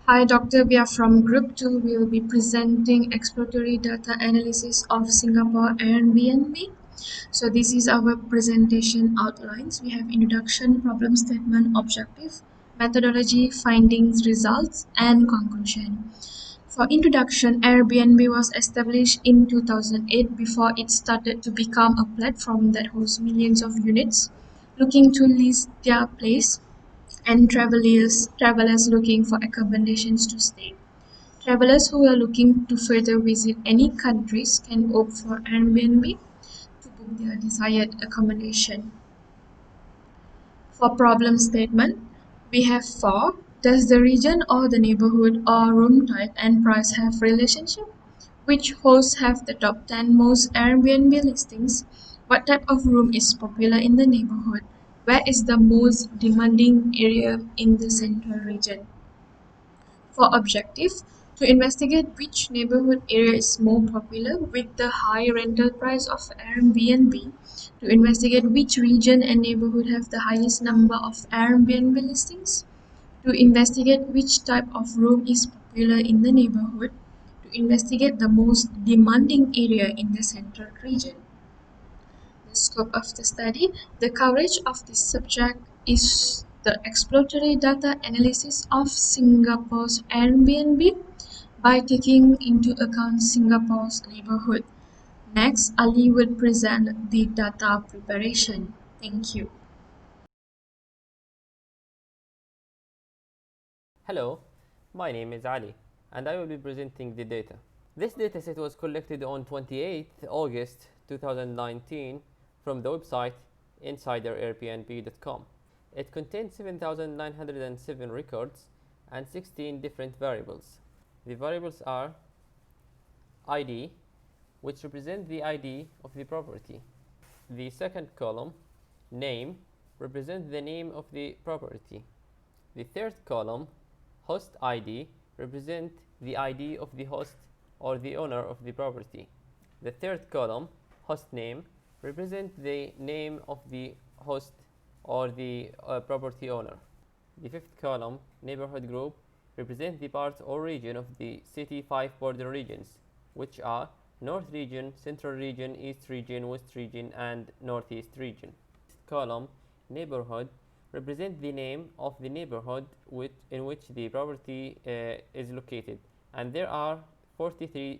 Hi, Doctor. We are from Group 2. We will be presenting exploratory data analysis of Singapore Airbnb. So this is our presentation outlines. We have introduction, problem statement, objective, methodology, findings, results, and conclusion. For introduction, Airbnb was established in 2008 before it started to become a platform that hosts millions of units looking to list their place and travelers looking for accommodations to stay. Travelers who are looking to further visit any countries can opt for Airbnb to book their desired accommodation. For problem statement, we have four. Does the region or the neighborhood or room type and price have relationship? Which hosts have the top 10 most Airbnb listings? What type of room is popular in the neighborhood? Where is the most demanding area in the central region? For objective, to investigate which neighborhood area is more popular with the high rental price of Airbnb, to investigate which region and neighborhood have the highest number of Airbnb listings, to investigate which type of room is popular in the neighborhood, to investigate the most demanding area in the central region. The scope of the study, the coverage of this subject is the exploratory data analysis of Singapore's Airbnb by taking into account Singapore's neighborhood. Next, Ali will present the data preparation. Thank you. Hello, my name is Ali, and I will be presenting the data. This dataset was collected on 28th August 2019 from the website insiderairbnb.com. It contains 7,907 records and 16 different variables. The variables are ID, which represent the ID of the property. The second column, name, represents the name of the property. The third column, host ID, represent the ID of the host or the owner of the property. The third column, host name, represent the name of the host or the property owner. The fifth column, neighborhood group, represent the part or region of the city 5 border regions, which are North region, Central region, East region, West region, and Northeast region. Sixth column, neighborhood, represent the name of the neighborhood in which the property is located, and there are 43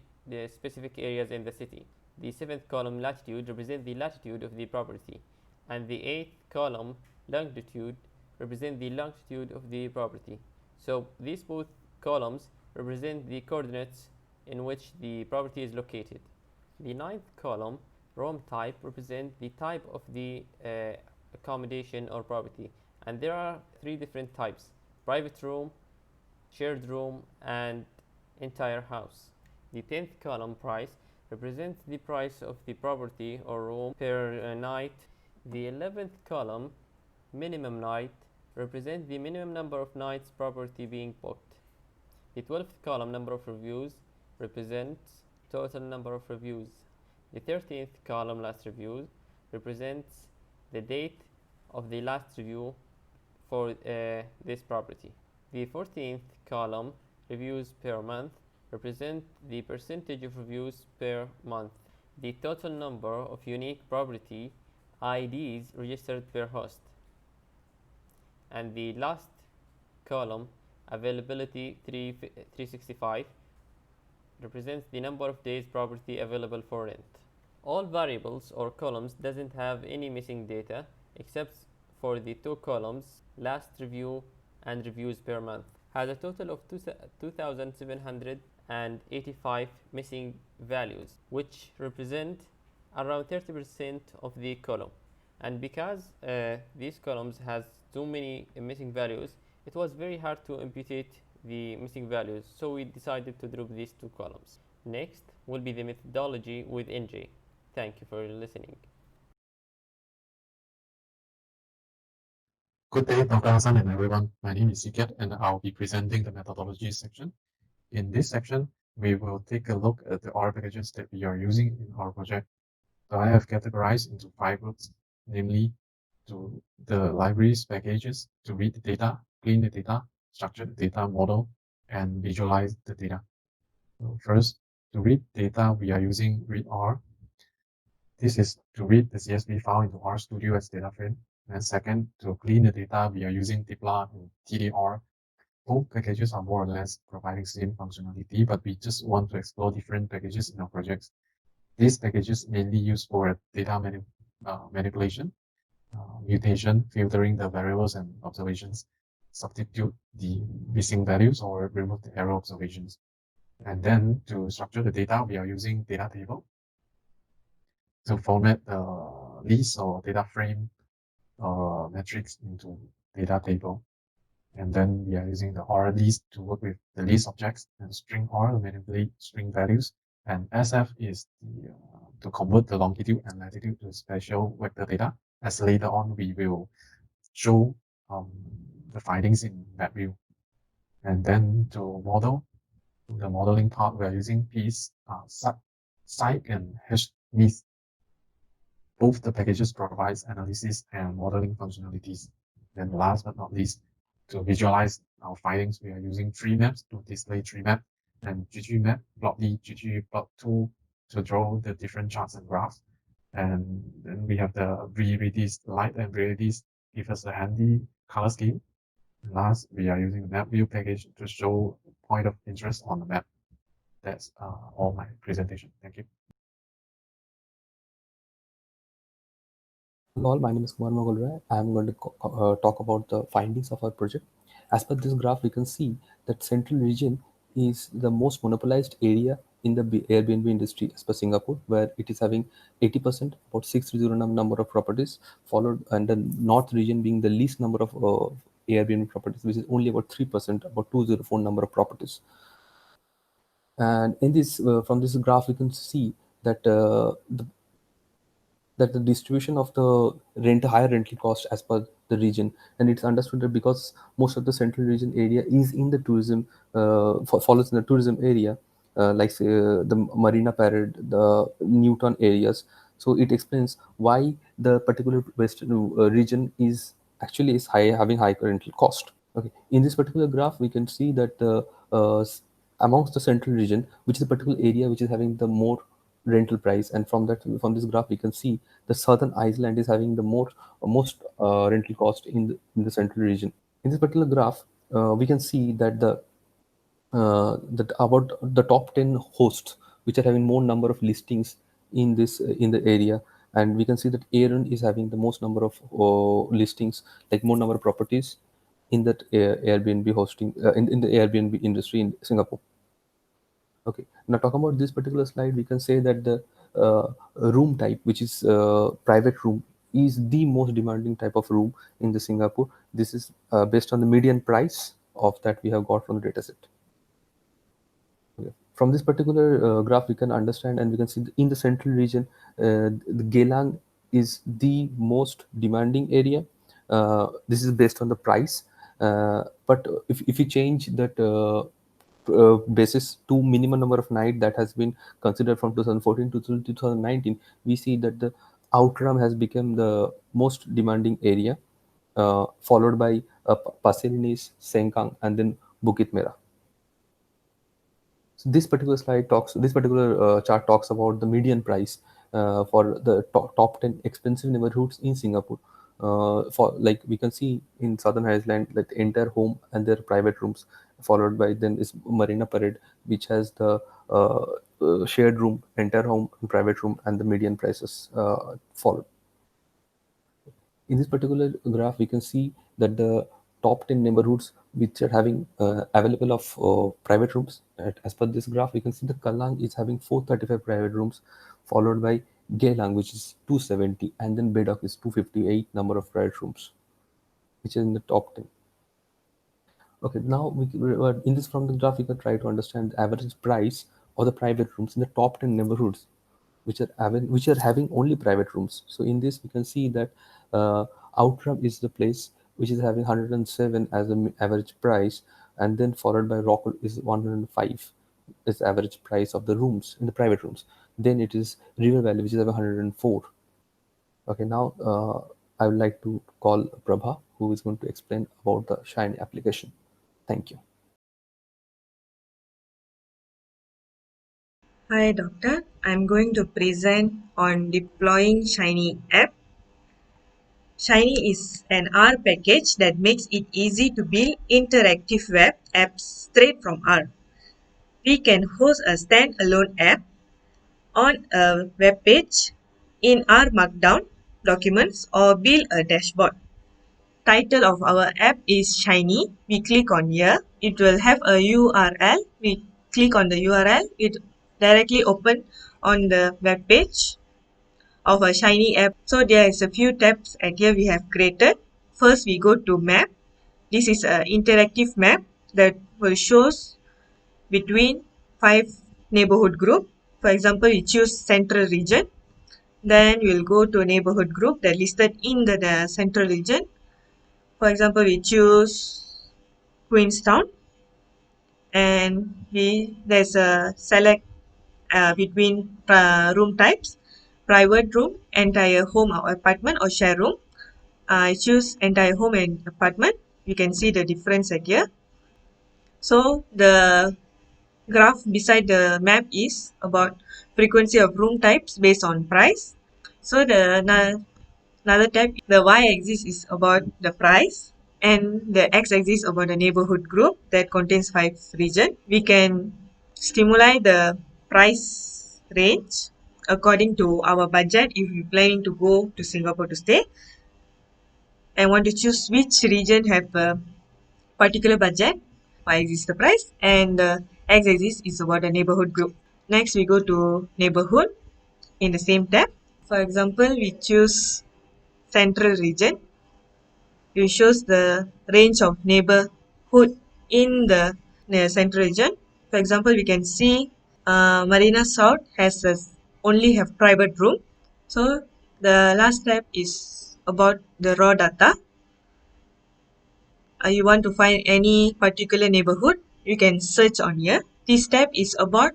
specific areas in the city. The seventh column, latitude, represent the latitude of the property, and the eighth column, longitude, represent the longitude of the property. So these both columns represent the coordinates in which the property is located. The ninth column, room type, represents the type of the accommodation or property, and there are three different types: private room, shared room, and entire house. The 10th column, price, represents the price of the property or room per night. The 11th column, minimum night, represents the minimum number of nights property being booked. The 12th column, number of reviews, represents total number of reviews. The 13th column, last reviews, represents the date of the last review for this property. The 14th column, reviews per month, represent the percentage of reviews per month. The total number of unique property IDs registered per host. And the last column, availability 365, represents the number of days property available for rent. All variables or columns doesn't have any missing data except for the two columns, last review and reviews per month. Has a total of 2,785 missing values, which represent around 30% of the column. And because these columns has too many missing values, it was very hard to imputate the missing values, so we decided to group these two columns. Next will be the methodology with NJ. Thank you for listening. Good day, Dr. Hassan and everyone. My name is Siket and I'll be presenting the methodology section. In this section, we will take a look at the R packages that we are using in our project. So I have categorized into 5 groups, namely to the libraries packages to read the data, clean the data, structure the data model, and visualize the data. So first, to read data, we are using readr. This is to read the CSV file into RStudio as data frame. And second, to clean the data, we are using dplyr and TDR. Both packages are more or less providing same functionality, but we just want to explore different packages in our projects. These packages mainly used for data manipulation, mutation, filtering the variables and observations, substitute the missing values or remove the error observations. And then to structure the data, we are using data table to format the list or data frame metrics into data table. And then we are using the R list to work with the list objects, and string R to manipulate string values. And SF is to convert the longitude and latitude to spatial vector data, as later on we will show um, the findings in map view. And then to model, the modeling part, we are using piece, psych and HMeet. Both the packages provides analysis and modeling functionalities. Then last but not least, to visualize our findings, we are using tree maps to display tree map and ggmap, plotly, ggplot2 to draw the different charts and graphs. And then we have the re-release light and re-release give us a handy color scheme. And last, we are using the map view package to show point of interest on the map. That's all my presentation. Thank you. Hello all, my name is Kumar Mogulray. I am going to talk about the findings of our project. As per this graph, we can see that central region is the most monopolized area in the Airbnb industry as per Singapore, where it is having 80%, about 630 number of properties, followed, and the north region being the least number of Airbnb properties, which is only about 3%, about 204 number of properties. And in this, from this graph, we can see that the distribution of the higher rental cost as per the region, and it's understood that because most of the central region area is in the tourism, follows in the tourism area, like say, the Marina Parade, the Newton areas. So it explains why the particular western region is actually is having high rental cost. Okay, in this particular graph, we can see that amongst the central region, which is a particular area which is having the more rental price, and from this graph, we can see the southern Iceland is having the most rental cost in the central region. In this particular graph, we can see that that about the top 10 hosts which are having more number of listings in the area, and we can see that Aaron is having the most number of listings, like more number of properties in that Airbnb hosting in the Airbnb industry in Singapore. Okay, now talking about this particular slide, we can say that the room type, which is private room, is the most demanding type of room in the Singapore. This is based on the median price of that we have got from the dataset. Okay. From this particular graph, we can understand, and we can see in the central region, the Gelang is the most demanding area. This is based on the price, but if you change that basis to minimum number of night that has been considered from 2014 to 2019, we see that the Outram has become the most demanding area, followed by Pasir Ris, Sengkang, and then Bukit Merah. So this particular chart talks about the median price for the top 10 expensive neighborhoods in Singapore. For like we can see in Southern Iceland, like the entire home and their private rooms, followed by then is Marina Parade, which has the shared room, entire home, and private room, and the median prices followed. In this particular graph, we can see that the top 10 neighborhoods which are having available of private rooms. As per this graph, we can see the Kallang is having 435 private rooms, followed by Geylang, which is 270, and then Bedok is 258 number of private rooms, which is in the top 10. Okay, now in this from the graph, we can try to understand the average price of the private rooms in the top 10 neighborhoods, which are having only private rooms. So in this, we can see that Outram is the place which is having 107 as the average price, and then followed by Rockwood is 105 is the average price of the rooms in the private rooms. Then it is River Valley, which is having 104. Okay, now I would like to call Prabha, who is going to explain about the Shiny application. Thank you. Hi doctor, I'm going to present on deploying Shiny app. Shiny is an R package that makes it easy to build interactive web apps straight from R. We can host a standalone app on a web page in R Markdown documents or build a dashboard. Title of our app is Shiny. We click on here. It will have a URL. We click on the URL. It directly open on the web page of a Shiny app. So there is a few tabs and here we have created. First we go to map. This is an interactive map that will shows between 5 neighborhood group. For example, we choose central region. Then we'll go to a neighborhood group that listed in the central region. For example, we choose Queenstown and there's a select between room types, private room, entire home or apartment or share room. I choose entire home and apartment. You can see the difference here. So the graph beside the map is about frequency of room types based on price. So another tab, the y-axis is about the price and the x-axis about the neighborhood group that contains 5 regions. We can stimulate the price range according to our budget if we're planning to go to Singapore to stay and want to choose which region have a particular budget. Y-axis is the price and the x-axis is about the neighborhood group. Next we go to neighborhood in the same tab. For example, we choose central region. It shows the range of neighborhood in the central region. For example, we can see Marina South has only have private room. So the last step is about the raw data. You want to find any particular neighborhood, you can search on here. This step is about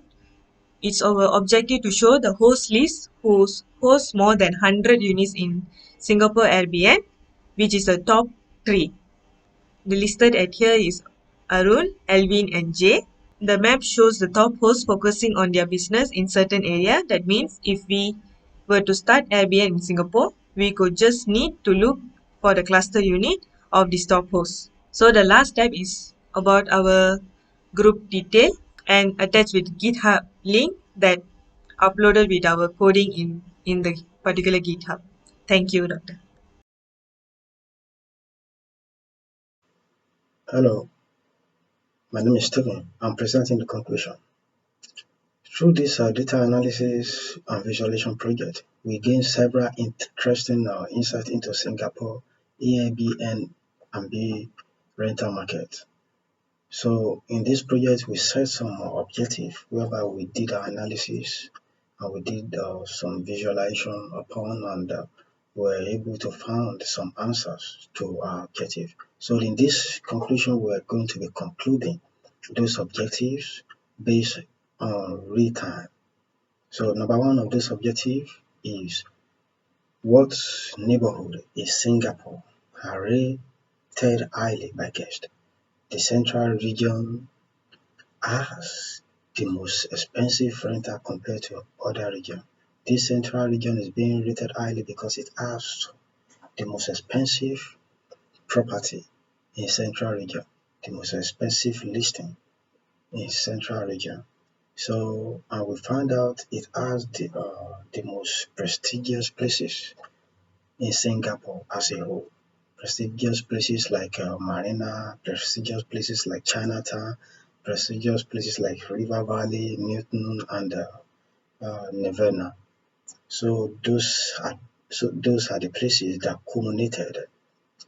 it's our objective to show the host list who hosts more than 100 units in Singapore Airbnb, which is the top 3. The listed at here is Arun, Alvin and Jay. The map shows the top hosts focusing on their business in certain area. That means if we were to start Airbnb in Singapore, we could just need to look for the cluster unit of this top host. So the last step is about our group detail and attached with GitHub link that uploaded with our coding in the particular GitHub. Thank you, Doctor. Hello, my name is Stephen. I'm presenting the conclusion. Through this data analysis and visualization project, we gained several interesting insights into Singapore Airbnb rental market. So in this project, we set some objective whereby we did our analysis and we did some visualization upon and were able to find some answers to our objective. So in this conclusion, we are going to be concluding those objectives based on real time. So number one of this objective is what neighborhood is Singapore rated highly by guests. The central region has the most expensive rental compared to other regions. This central region is being rated highly because it has the most expensive property in central region, the most expensive listing in central region. So, and we found out it has the most prestigious places in Singapore as a whole. Prestigious places like Marina, prestigious places like Chinatown, prestigious places like River Valley, Newton, and Nevada. So those are the places that culminated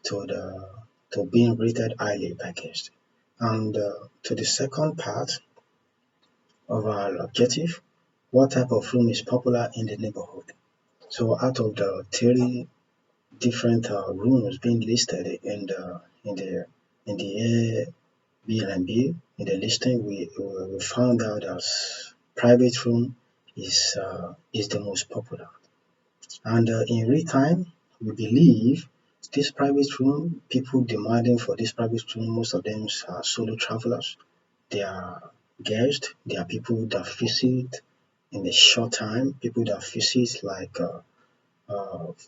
to the to being rated highly packaged. And to the second part of our objective, what type of room is popular in the neighborhood? So out of the 30 different rooms being listed in the Airbnb in the listing, we found out that private room is the most popular. And in real time, we believe this private room, people demanding for this private room, most of them are solo travelers. They are guests, they are people that visit in a short time. People that visit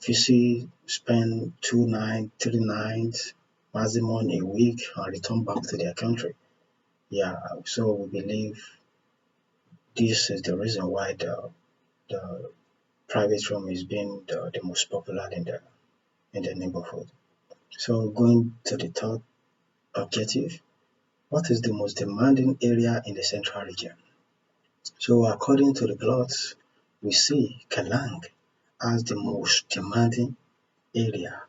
visit spend 2 nights, 3 nights, maximum a week, and return back to their country. Yeah, so we believe this is the reason why the private room is being the most popular in the neighborhood. So going to the third objective, what is the most demanding area in the central region? So according to the plots, we see Kalang as the most demanding area,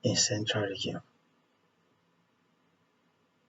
in central region.